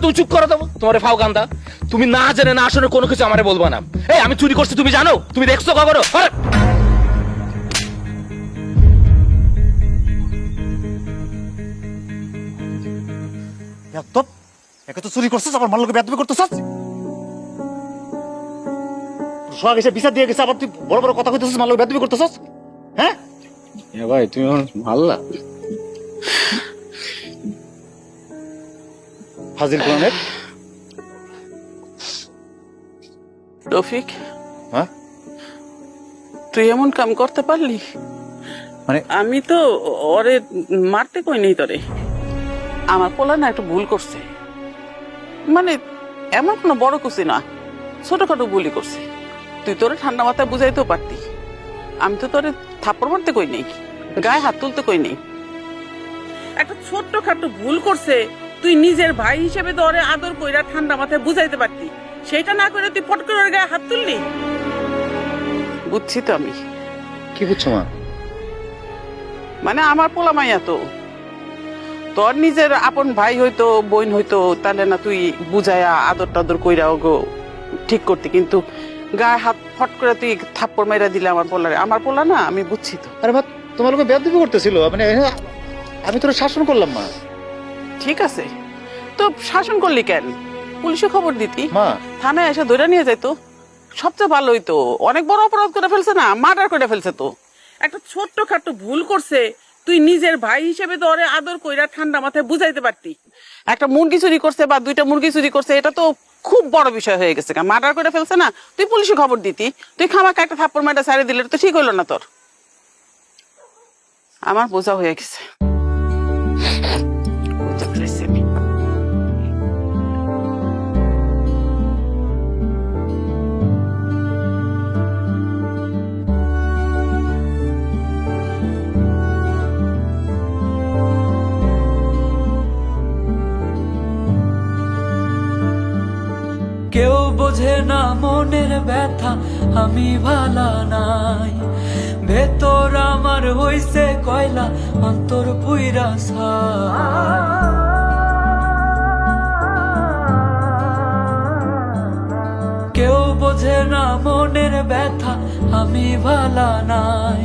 তুমি চুপ করো তো, তোমার ফাও গান্দা। তুমি না জেনে না শুনে কোনো কিছু আমারে বলবা না। এই আমি চুরি করছি তুমি জানো? তুমি দেখছো কখনো? বেয়াদব, একে তো চুরি করছিস, আবার মার লোকে বেয়াদবি করতেছিস। সোহাগ এসে বিচার দিয়ে গেছে, আবার তুই বড় বড় কথা কইতেছিস, মার লোকে বেয়াদবি করতেছিস। হ্যাঁ ভাই তুমি আমার ভাল্লা ফাজিল কোরআনের। রফিক, হ্যাঁ তুই এমন কাম করতে পারলি? মানে আমি তো ওরে মারতে কই নেই তোরে। আমার পোলা না একটু ভুল করছে, মানে এমন কোনো বড় কিছু না, ছোটখাটো ভুলই করছে। তুই তোরে ঠান্ডা মাথায় বুঝাইতেও পারতি। আমি তো তোরে থাপ্পড় মারতে কই নেই, গায়ে হাত তুলতে কই নেই। একটা ছোট্ট খাটো ভুল করছে, তুই নিজের ভাই হিসেবে তো ওরে আদর কইরা ঠান্ডা মাথায় বুঝাইতে পারতি। সেটা না করে তুই পট করে ওর গায়ে হাত তুললি। বুঝছি তো আমি। কি বুঝছো মা? মানে আমার পোলা মাইয়া তো, তোর নিজের আপন ভাই হইতো বোন হইতো, তাহলে না তুই বুঝায়া আদর টাদর কইরা ওগো ঠিক করতি, কিন্তু গায়ে হাত ফট করে তুই থাপ্পড় মাইরা দিলে আমার পোলারে। আমার পোলা না, আমি বুঝছি তো। আরে মা, তোমার লোকে বেয়াদবি করতেছিল, মানে আমি তোরা শাসন করলাম মা। ঠিক আছে, তো শাসন করলি কেন? পুলিশে খবর দিতি, মা থানায় এসে ধরে নিয়ে যাইতো, সবচেয়ে ভালো হইতো। অনেক বড় অপরাধ করে ফেলছে না, মার্ডার করে ফেলছে তো। একটা ছোট্ট খাট্ট ভুল করছে, তুই নিজের ভাই হিসেবে তো ওরে আদর কইরা ঠান্ডা মাথায় বুঝাইতে পারতি। একটা মুরগি চুরি করছে বা দুইটা মুরগি চুরি করছে, এটা তো খুব বড় বিষয় হয়ে গেছে। মার্ডার করে ফেলছে না, তুই পুলিশে খবর দিতি। তুই খামাকে একটা থাপ্পড় মাইরা ছাড়িয়ে দিলে তো ঠিক হইলো না তোর। আমার বোঝা হয়ে গেছে। বুঝতে পেরেছি আমি। কেউ বোঝে না মনের ব্যথা, আমি ভালা নাই। ভেতর আমার হইছে কয়লা, অন্তর পুইরা কেউ বোঝে না মনের ব্যথা, আমি ভালা নাই।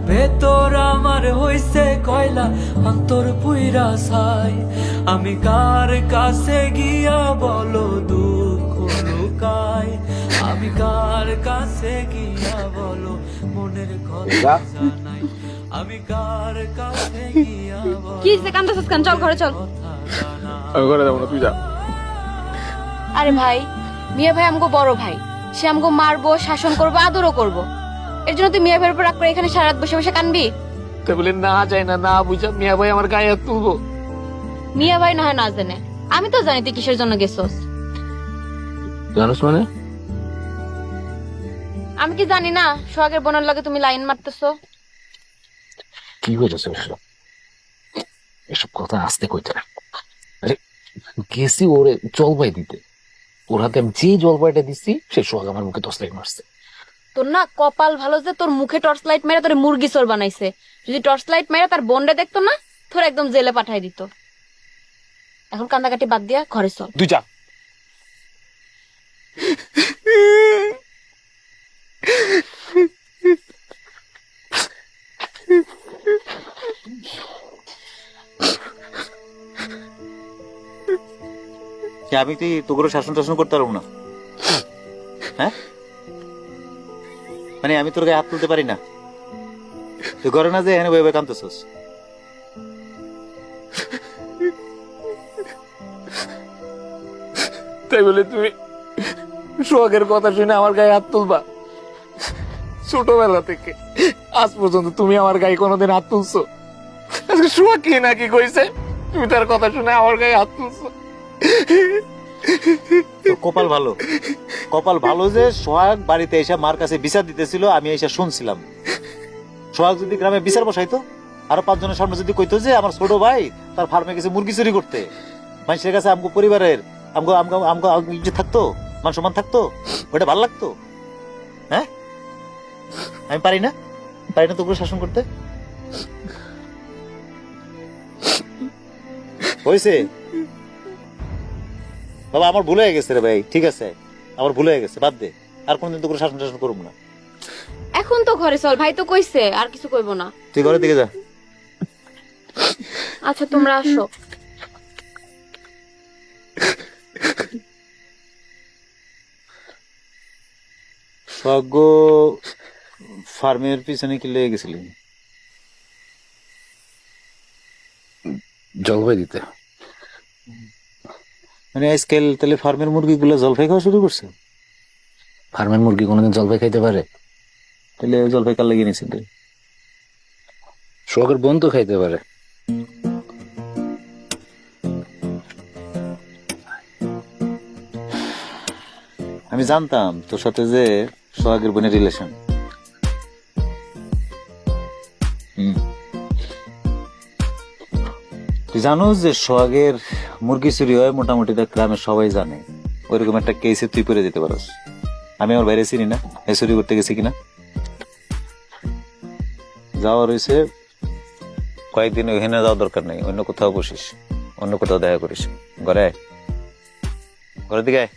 ভেতর আমার হইছে কয়লা, অন্তর পুইরা ছাই। আমি কার কাছে গিয়া বলো দুঃখ লুকাই, আমি কার কাছে গিয়া বলো মনের কথা জানাই, আমি কার কাছে গিয়া বলো। কি যে কান্দছিস কেন? চল ঘরে চল। আমি করে দেবো না, তুই যা। আরে ভাই, মিয়া ভাই আমগো বড় ভাই, সে আমগো মারবো, শাসন করবো, আদরও করবো। এর জন্য তুই মিয়া ভাইয়ের উপর রাগ করে এখানে সারা রাত বসে বসে কানবি? তাই বলে না যায় না, না বুঝা মিয়া ভাই আমার গায়ে হাত তুলবো? মিয়া ভাই না হয় না জানে, আমি তো জানি তুই কিসের জন্য গেছস। জানোস মানে? আমি কি জানি না সোহাগের বোনের লগে তুমি লাইন মারতেছো? কি হয়েছে এসব? এসব কথা আস্তে কইতে না। আরে গেছি ওরে জলপাই দিতে, ওর হাতে আমি যে জলপাইটা দিচ্ছি সে সোহাগ আমার মুখে তসলাই মারছে। তোর না কপাল ভালো যে তোর মুখে টর্চ লাইট মেরে তোর মুরগি চোর বানাইছে। যদি টর্চ লাইট মেরে তার বোনরে দেখতো না, তোর একদম জেলে পাঠাই দিত। এখন কান্দাকাটি বাদ দিয়া ঘরে চল। তুই যা। আমি তুই তোকে শাসন টাসন করতে পারবো না? হ্যাঁ, মানে আমি তোর গায়ে হাত তুলতে পারি না? তুই ঘরে না যে এনে বই বই কাঁদতেছস। তাই বলে তুমি সোহাগের কথা শুনে আমার গায়ে হাত তুলবা? ছোটবেলা থেকে আজ পর্যন্ত তুমি আমার গায়ে কোনোদিন হাত তুলছো? আজকে সোহাগ কি নাকি কইছে তুমি তার কথা শুনে আমার গায়ে হাত তুলছো? কপাল ভালো, কপাল ভালো যে সোহাগ বাড়িতে এসে মার কাছে বিচার দিতেছিল, আমি এসে শুনছিলাম। সোহাগ যদি গ্রামে বিচার বসাইতো, আরো 5 জনের সামনে যদি কইতো যে আমার ছোট ভাই তার ফার্মে গেছে মুরগি চুরি করতে, মানুষের কাছে আমগো পরিবারের আমগো আমগো আমগো ইজ্জত থাকতো, মান সম্মান থাকতো, ওটা ভালো লাগতো? হ্যাঁ, আমি পারি না তোকে শাসন করতে? হয়েছে বাবা আমার ভুল হয়ে গেছে রে ভাই, ঠিক আছে আমার ভুল হয়ে গেছে, বাদ দে, আর কোনদিন তো কোনো শাসন টাসন করবো না। এখন তো ঘরে চল, ভাই তো কইছে আর কিছু কইবো না। তুই ঘরের দিকে যা। আচ্ছা তোমরা আসো। স্বর্গ ফার্মের পিছনে কি লেগে গেছিলি? জলপাই দিতে। মানে আজকাল তাহলে ফার্মের মুরগিগুলো জলপাই খাওয়া শুরু করছে? ফার্মের মুরগি কোনোদিন জলপাই খাইতে পারে? তাহলে জলপাই কার লেগে নিয়েছিল? সোহাগের বোন তো খাইতে পারে। আমি জানতাম তোর সাথে যে সোহাগের বোনের রিলেশন। তুই জানো যে সোহাগের মুরগি চুরি হয় মোটামুটি গ্রামের সবাই জানে, ওইরকম একটা কেসে তুই পড়ে যেতে পারস। আমি আমার বাইরে চিনি না এই চুরি করতে গেছি কিনা। যাওয়া রয়েছে কয়েকদিন, ওইখানে যাওয়ার দরকার নেই, অন্য কোথাও বসিস, অন্য কোথাও দেখা করিস। ঘরে আয়, ঘরের দিকে আয়।